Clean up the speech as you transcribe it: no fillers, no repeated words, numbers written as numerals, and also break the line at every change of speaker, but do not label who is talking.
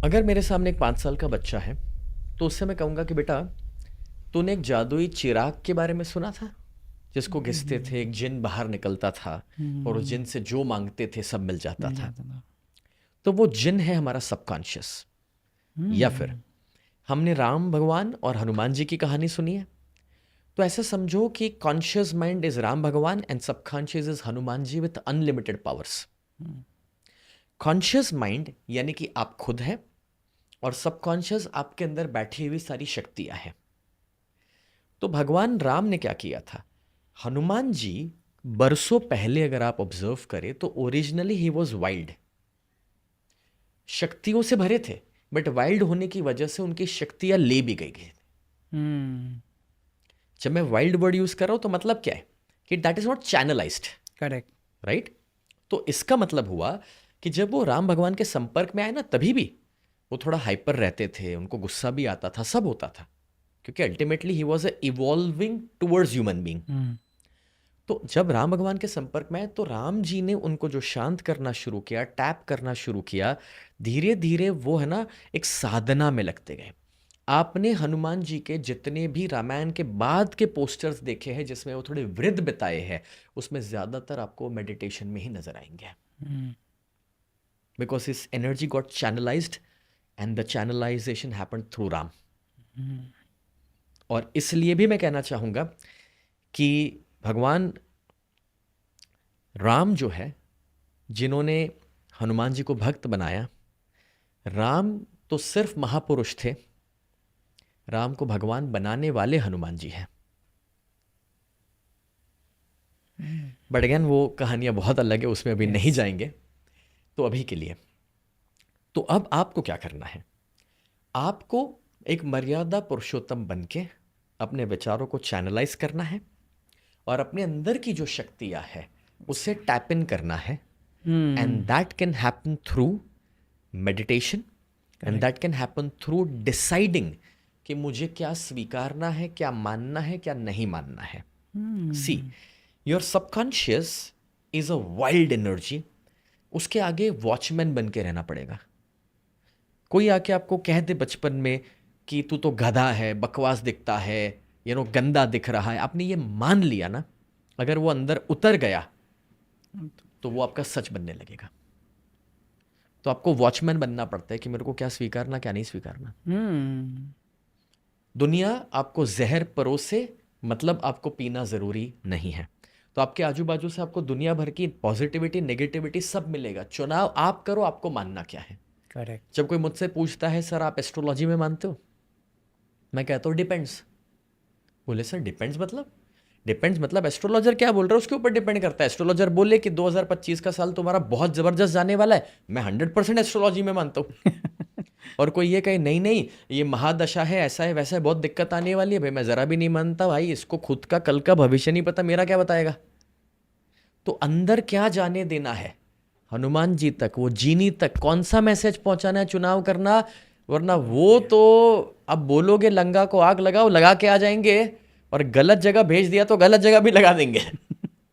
अगर मेरे सामने एक 5 साल का बच्चा है तो उससे मैं कहूँगा कि बेटा, तूने एक जादुई चिराग के बारे में सुना था जिसको घिसते थे एक जिन बाहर निकलता था और उस जिन से जो मांगते थे सब मिल जाता
मिल
था।
जाता था।
तो वो जिन है हमारा सबकॉन्शियस। या फिर हमने राम भगवान और हनुमान जी की कहानी सुनी है, तो ऐसा समझो कि कॉन्शियस माइंड इज राम भगवान and subconscious is Hanuman ji with unlimited powers. Conscious mind यानी कि आप खुद हैं और सबकॉन्शियस आपके अंदर बैठी हुई सारी शक्तियां हैं। तो भगवान राम ने क्या किया था, हनुमान जी बरसों पहले अगर आप ऑब्जर्व करें तो ओरिजिनली ही वॉज वाइल्ड, शक्तियों से भरे थे, बट वाइल्ड होने की वजह से उनकी शक्तियां ले भी गई। जब मैं वाइल्ड वर्ड यूज कर रहा हूं तो मतलब क्या है कि that is not channelised,
correct.
Right. तो इसका मतलब हुआ कि जब वो राम भगवान के संपर्क में आए ना, तभी भी वो थोड़ा हाइपर रहते थे, उनको गुस्सा भी आता था, सब होता था, क्योंकि ultimately he was evolving towards human being. तो जब राम भगवान के संपर्क में आए तो राम जी ने उनको जो शांत करना शुरू किया, टैप करना शुरू किया, धीरे धीरे वो है ना एक साधना में लगते गए। आपने हनुमान जी के जितने भी रामायण के बाद के पोस्टर्स देखे हैं जिसमें वो थोड़े वृद्ध बिताए हैं, उसमें ज्यादातर आपको मेडिटेशन में ही नजर आएंगे, because his energy got channelised and the channelisation happened through Ram. और इसलिए भी मैं कहना चाहूंगा कि भगवान राम जो है, जिन्होंने हनुमान जी को भक्त बनाया, राम तो सिर्फ महापुरुष थे, राम को भगवान बनाने वाले हनुमान जी हैं। बट अगेन वो कहानियां बहुत अलग है, उसमें अभी नहीं जाएंगे। तो अभी के लिए तो अब आपको क्या करना है, आपको एक मर्यादा पुरुषोत्तम बन के अपने विचारों को चैनलाइज करना है और अपने अंदर की जो शक्तियां है उसे टैप इन करना है। And that can happen through meditation and that can happen through deciding कि मुझे क्या स्वीकारना है, क्या मानना है, क्या नहीं मानना है। See, your subconscious is a wild energy, उसके आगे वॉचमैन बन के रहना पड़ेगा। कोई आके आपको कह दे बचपन में कि तू तो गधा है, बकवास दिखता है, गंदा दिख रहा है, आपने ये मान लिया ना, अगर वो अंदर उतर गया तो वो आपका सच बनने लगेगा। तो आपको वॉचमैन बनना पड़ता है कि मेरे को क्या स्वीकारना, क्या नहीं स्वीकारना। दुनिया आपको जहर परोसे, मतलब आपको पीना जरूरी नहीं है। तो आपके आजू बाजू से आपको दुनिया भर की पॉजिटिविटी, नेगेटिविटी सब मिलेगा। चुनाव आप करो, आपको मानना क्या है।
करेक्ट।
जब कोई मुझसे पूछता है सर आप एस्ट्रोलॉजी में मानते हो, मैं कहता हूँ डिपेंड्स। बोले सर डिपेंड्स मतलब? डिपेंड्स मतलब एस्ट्रोलॉजर क्या बोल रहा है उसके ऊपर डिपेंड करता है। एस्ट्रोलॉजर बोले कि 2025 का साल तुम्हारा बहुत जबरदस्त जाने वाला है, मैं 100% एस्ट्रोलॉजी में मानता हूँ। और कोई ये कहे नहीं नहीं ये महादशा है, ऐसा है वैसा है, बहुत दिक्कत आने वाली है, भाई मैं जरा भी नहीं मानता भाई, इसको खुद का कल का भविष्य नहीं पता, मेरा क्या बताएगा। तो अंदर क्या जाने देना है, हनुमान जी तक, वो जीनी तक कौन सा मैसेज पहुंचाना है, चुनाव करना। वरना वो तो अब बोलोगे लंगा को आग लगाओ, लगा के आ जाएंगे, और गलत जगह भेज दिया तो गलत जगह भी लगा देंगे।